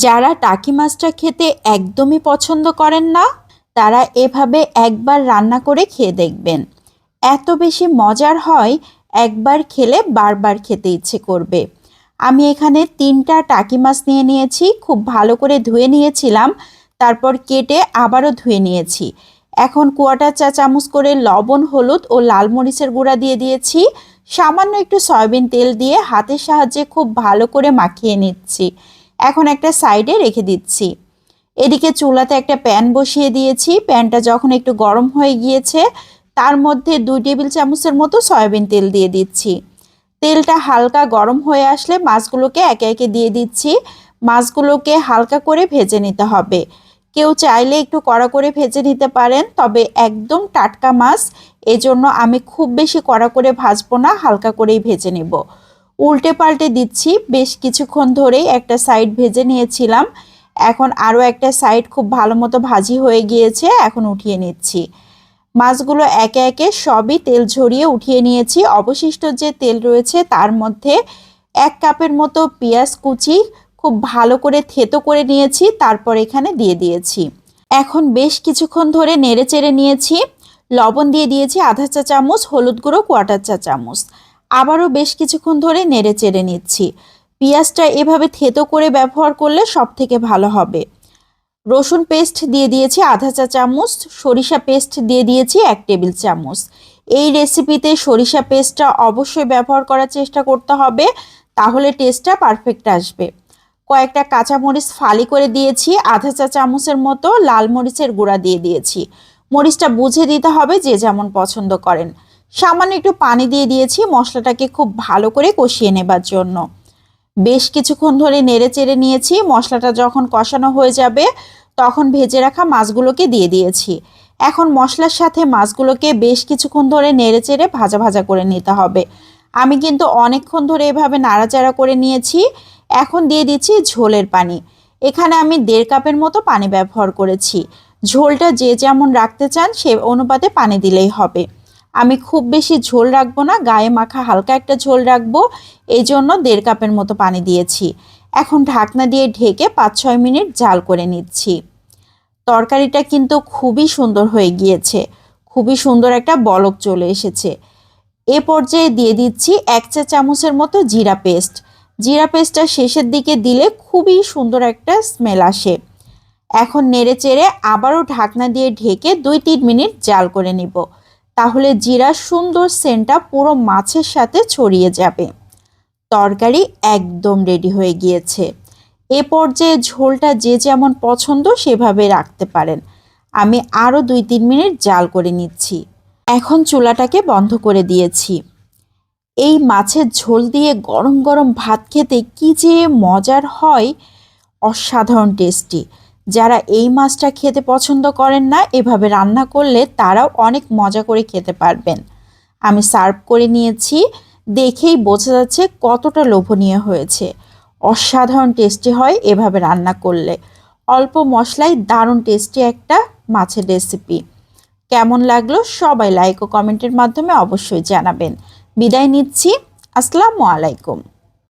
যারা টাকি মাছটা খেতে একদমই পছন্দ করেন না তারা এভাবে একবার রান্না করে খেয়ে দেখবেন। এত বেশি মজার হয়, একবার খেলে বারবার খেতে ইচ্ছে করবে। আমি এখানে 3টা টাকি মাছ নিয়ে নিয়েছি, খুব ভালো করে ধুয়ে নিয়েছিলাম, তারপর কেটে আবারও ধুয়ে নিয়েছি। এখন 1/4 চা চামচ করে লবণ, হলুদ ও লাল মরিচের গুঁড়া দিয়ে দিয়েছি। সামান্য একটু সয়াবিন তেল দিয়ে হাতের সাহায্যে খুব ভালো করে মাখিয়ে নিচ্ছি। এখন একটা সাইডে রেখে দিচ্ছি। এদিকে চুলাতে একটা প্যান বসিয়ে দিয়েছি। প্যানটা যখন একটু গরম হয়ে গিয়েছে তার মধ্যে 2 টেবিল চামচের মতো সয়াবিন তেল দিয়ে দিচ্ছি। তেলটা হালকা গরম হয়ে আসলে মাছগুলোকে একে একে দিয়ে দিচ্ছি। মাছগুলোকে হালকা করে ভেজে নিতে হবে। কেউ চাইলে একটু কড়া করে ভেজে নিতে পারেন, তবে একদম টাটকা মাছ, এজন্য আমি খুব বেশি কড়া করে ভাজবো না, হালকা করেই ভেজে নেব। উল্টে পাল্টে দিচ্ছি। বেশ কিছুক্ষণ ধরেই একটা সাইড ভেজে নিয়েছিলাম, এখন আরও একটা সাইড খুব ভালো মতো ভাজি হয়ে গিয়েছে, এখন উঠিয়ে নিচ্ছি। মাছগুলো একে একে সবই তেল ঝরিয়ে উঠিয়ে নিয়েছি। অবশিষ্ট যে তেল রয়েছে তার মধ্যে 1 কাপের মতো পেঁয়াজ কুচি খুব ভালো করে থেতো করে নিয়েছি, তারপর এখানে দিয়ে দিয়েছি। এখন বেশ কিছুক্ষণ ধরে নেড়ে চেড়ে নিয়েছি। লবণ দিয়ে দিয়েছি আধা চা চামচ, হলুদ গুঁড়ো 1/4 চা চামচ। আবারও বেশ কিছুক্ষণ ধরে নেড়ে চেড়ে নিচ্ছি। পেঁয়াজটা এভাবে থেতো করে ব্যবহার করলে সব থেকে ভালো হবে। রসুন পেস্ট দিয়ে দিয়েছি আধা চা চামচ, সরিষা পেস্ট দিয়ে দিয়েছি 1 টেবিল চামচ। এই রেসিপিতে সরিষা পেস্টটা অবশ্যই ব্যবহার করার চেষ্টা করতে হবে, তাহলে টেস্টটা পারফেক্ট আসবে। কয়েকটা কাঁচামরিচ ফালি করে দিয়েছি, আধা চা চামচের মতো লাল মরিচের গুঁড়া দিয়ে দিয়েছি। মরিচটা বুঝে দিতে হবে যে যেমন পছন্দ করেন। সামান্য একটু পানি দিয়ে দিয়েছি মশলাটাকে খুব ভালো করে কষিয়ে নেবার জন্য। বেশ কিছুক্ষণ ধরে নেড়ে চেড়ে নিয়েছি। মশলাটা যখন কষানো হয়ে যাবে তখন ভেজে রাখা মাছগুলোকে দিয়ে দিয়েছি। এখন মশলার সাথে মাছগুলোকে বেশ কিছুক্ষণ ধরে নেড়ে চেড়ে ভাজা ভাজা করে নিতে হবে। আমি কিন্তু অনেকক্ষণ ধরে এভাবে নাড়াচাড়া করে নিয়েছি। এখন দিয়ে দিচ্ছি ঝোলের পানি। এখানে আমি 1.5 কাপের মতো পানি ব্যবহার করেছি। ঝোলটা যে যেমন রাখতে চান সে অনুপাতে পানি দিলেই হবে। আমি খুব বেশি ঝোল রাখবো না, গায়ে মাখা হালকা একটা ঝোল রাখবো, এই জন্য 1.5 কাপের মতো পানি দিয়েছি। এখন ঢাকনা দিয়ে ঢেকে 5-6 মিনিট জাল করে নিচ্ছি। তরকারিটা কিন্তু খুবই সুন্দর হয়ে গিয়েছে, খুবই সুন্দর একটা বলক চলে এসেছে। এ পর্যায়ে দিয়ে দিচ্ছি 1 চা চামচের মতো জিরা পেস্ট। জিরা পেস্টটা শেষের দিকে দিলে খুবই সুন্দর একটা স্মেল আসে। এখন নেড়ে চেড়ে আবারও ঢাকনা দিয়ে ঢেকে 2-3 মিনিট জাল করে নিব, তাহলে জিরার সুন্দর সেন্টটা পুরো মাছের সাথে ছড়িয়ে যাবে। তরকারি একদম রেডি হয়ে গিয়েছে। এ পর্যায়ে ঝোলটা যে যেমন পছন্দ সেভাবে রাখতে পারেন। আমি আরও 2-3 মিনিট জাল করে নিচ্ছি। এখন চুলাটাকে বন্ধ করে দিয়েছি। এই মাছের ঝোল দিয়ে গরম গরম ভাত খেতে কি যে মজার হয়, অসাধারণ টেস্টি। যারা এই মাছটা খেতে পছন্দ করেন না, এভাবে রান্না করলে তারাও অনেক মজা করে খেতে পারবেন। আমি সার্ভ করে নিয়েছি, দেখেই বোঝা যাচ্ছে কতটা লোভনীয় হয়েছে। অসাধারণ টেস্টি হয় এভাবে রান্না করলে। অল্প মশলায় দারুণ টেস্টি একটা মাছের রেসিপি। কেমন লাগলো সবাই লাইক ও কমেন্টের মাধ্যমে অবশ্যই জানাবেন। বিদায় নিচ্ছি। আসসালামু আলাইকুম।